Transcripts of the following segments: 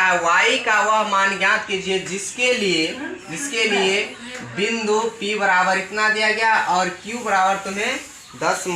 है y का वह मान ज्ञात कीजिए जिसके लिए बिंदु P बराबर इतना दिया गया और Q बराबर तुम्हें 10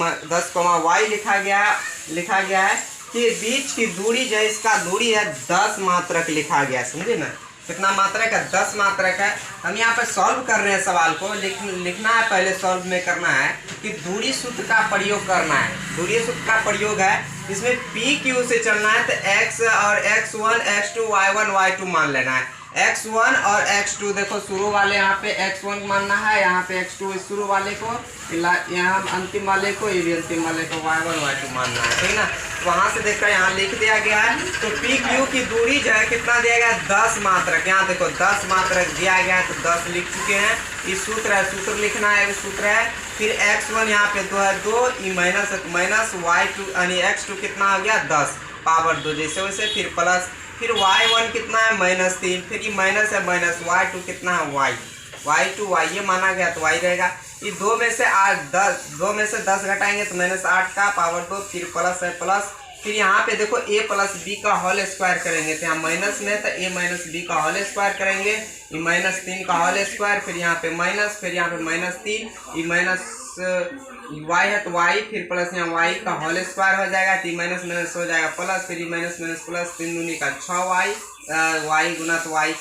y लिखा गया है कि बीच की दूरी जो इसका दूरी है 10 मात्रक लिखा गया, समझे ना। कितना मात्रक है? 10 मात्रक है। हम यहाँ पे सॉल्व कर रहे हैं सवाल को, लिखना है पहले सॉल्व में करना है कि दूरी सूत्र का प्रयोग करना है। दूरी सूत्र का प्रयोग है इसमें पी क्यू से चलना है तो x और x1 x2 y1 y2 मान लेना है। x1 और x2 देखो शुरू वाले यहाँ पे x1 मानना है, यहाँ पे x2 शुरू वाले को, यहाँ अंतिम वाले को, ये भी अंतिम वाले को y1 y2 मानना है, ठीक ना। वहाँ से देखकर यहाँ लिख दिया गया है। तो पी क्यू की दूरी जो है कितना दिया गया है? 10 मात्रक। यहाँ देखो 10 मात्रक दिया गया है तो 10 लिख चुके हैं। इस सूत्र है, सूत्र लिखना है, सूत्र है। फिर x1 यहाँ पे 2 है, 2 माइनस y2 यानी x2 कितना हो गया? 10 पावर 2 जैसे वैसे, फिर प्लस, फिर y1 कितना है? -3, फिर ये माइनस है माइनस, y2 कितना है? y2 y ये माना गया तो y रहेगा। ये 2 में से 10 घटाएंगे तो -8 का पावर 2, फिर प्लस है प्लस, फिर यहाँ पे देखो a प्लस बी का होल स्क्वायर करेंगे तो यहाँ माइनस में तो a माइनस बी का होल स्क्वायर करेंगे, ये -3 का होल स्क्वायर, फिर यहाँ पे माइनस, फिर यहाँ पे -3, ये माइनस y है तो y, फिर प्लस यहाँ y का होल स्क्वायर हो जाएगा तो माइनस माइनस हो जाएगा प्लस, फिर माइनस माइनस प्लस, 3 दूनी का 6y, y गुना तो y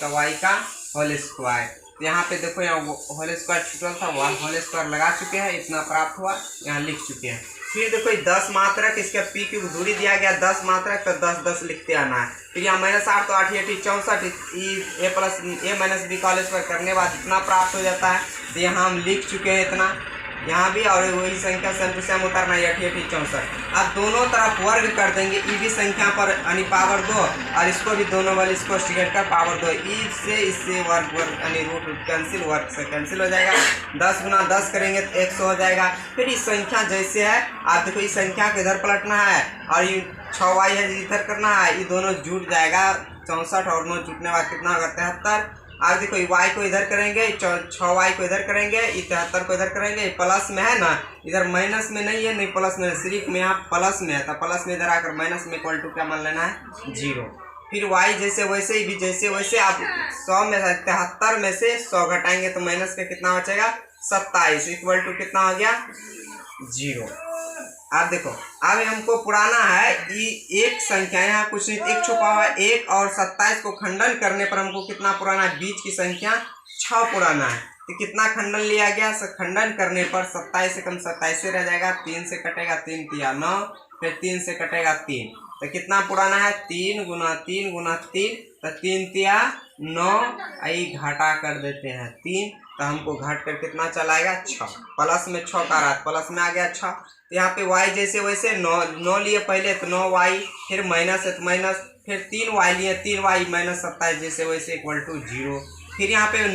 का होल स्क्वायर। यहाँ पे देखो यहाँ होल स्क्वायर छूटल था, वह होल स्क्वायर लगा चुके हैं, इतना प्राप्त हुआ, यहाँ लिख चुके हैं। फिर देखो 10 मात्रक, इसका पी की दूरी दिया गया 10 मात्रक तो 10 लिखते आना है। फिर यहाँ -8 तो 8 8 64, a plus a minus B का होल स्क्वायर करने बाद इतना प्राप्त हो जाता है। तो यहाँ हम लिख चुके हैं इतना, यहाँ भी, और वही संख्या सेम टू सेम उतारना है 8 8 64। अब दोनों तरफ वर्ग कर देंगे, ई भी संख्या पर यानी पावर 2 और इसको भी दोनों वाले इसको स्टिकेट कर पावर 2, ई से इससे वर्ग यानी रूट कैंसिल, वर्ग से कैंसिल हो जाएगा। 10 गुना 10 करेंगे तो 100 हो जाएगा। फिर इस संख्या जैसे है आप देखो इस संख्या को इधर पलटना है और ये 6y है इधर करना है, ये दोनों जुट जाएगा 64 और 9 जुटने बाद कितना होगा? 73। अब देखो y को इधर करेंगे, 6y को इधर करेंगे, 73 को इधर करेंगे, प्लस में है ना, इधर माइनस में नहीं है, नहीं प्लस में, सिर्फ में यहाँ प्लस में है तो प्लस में इधर आकर माइनस में इक्वल टू क्या मान लेना है? 0। फिर y जैसे वैसे ही भी जैसे वैसे आप 100 में 73 में से 100 घटाएंगे तो माइनस का कितना बचेगा? 27 इक्वल टू कितना हो गया? 0। अब देखो अब हमको पुराना है ये एक संख्या, यहाँ कुछ नहीं, एक छुपा हुआ है, 1 और 27 को खंडन करने पर हमको कितना पुराना है? बीच की संख्या 6 पुराना है। तो कितना खंडन लिया गया? खंडन करने पर 27 से कम 27 रह जाएगा, 3 से कटेगा 3 तिया 9, फिर 3 से कटेगा 3, तो कितना पुराना है? 3 गुना 3 गुना 3 तो 3 तिया 9, आई घटा कर देते हैं 3 तो हमको घट कर कितना चलाएगा? 6। प्लस में 6 का रहा, प्लस में आ गया 6। तो यहाँ पे y जैसे वैसे 9 लिए पहले तो 9y, फिर माइनस है तो माइनस, फिर 3y लिए 3y माइनस 27 जैसे वैसे इक्वल टू 0। फिर यहाँ पे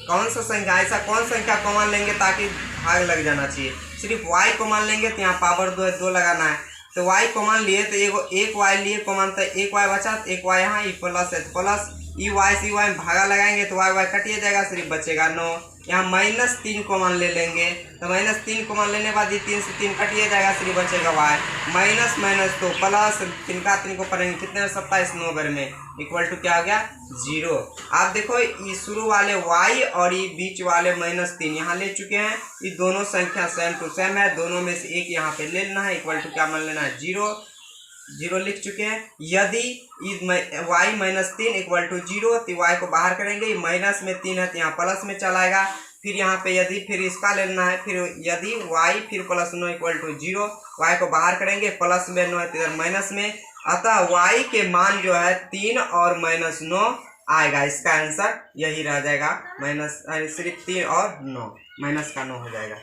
कौन सा संख्या, ऐसा कौन संख्या कॉमन लेंगे ताकि भाग लग जाना चाहिए? सिर्फ y कॉमन लेंगे तो यहाँ पावर 2 है, 2 लगाना है तो y कॉमन लिए तो एक y लिए कॉमन तो 1y बचा, तो 1y यहाँ, प्लस है प्लस, ई वाई से वाई भागा लगाएंगे तो वाई कटिए जाएगा, सिर्फ बचेगा 9। यहाँ -3 कॉमन ले लेंगे तो -3 कॉमन लेने बाद ये 3 से 3 कटिए जाएगा, सिर्फ बचेगा वाई, माइनस माइनस तो प्लस, 3 का 3 को पढ़ेंगे कितने 27 9 बार में इक्वल टू क्या हो गया? 0। आप देखो ये शुरू वाले y और ये बीच वाले -3 यहाँ ले चुके हैं, ये दोनों संख्या सेम टू सेम है, दोनों में से एक यहाँ पे ले लेना है, इक्वल टू क्या मान लेना है? 0 लिख चुके हैं। यदि y -3 इक्वल टू 0 तो y को बाहर करेंगे, माइनस में 3 है तो यहाँ प्लस में चलाएगा, फिर यहाँ पे यदि फिर इसका लेना है, फिर यदि y फिर प्लस 9 इक्वल टू 0, y को बाहर करेंगे, प्लस में 9 है तो इधर माइनस में, अतः y के मान जो है 3 और -9 आएगा। इसका आंसर यही रह जाएगा, माइनस सिर्फ 3 और 9, माइनस का 9 हो जाएगा।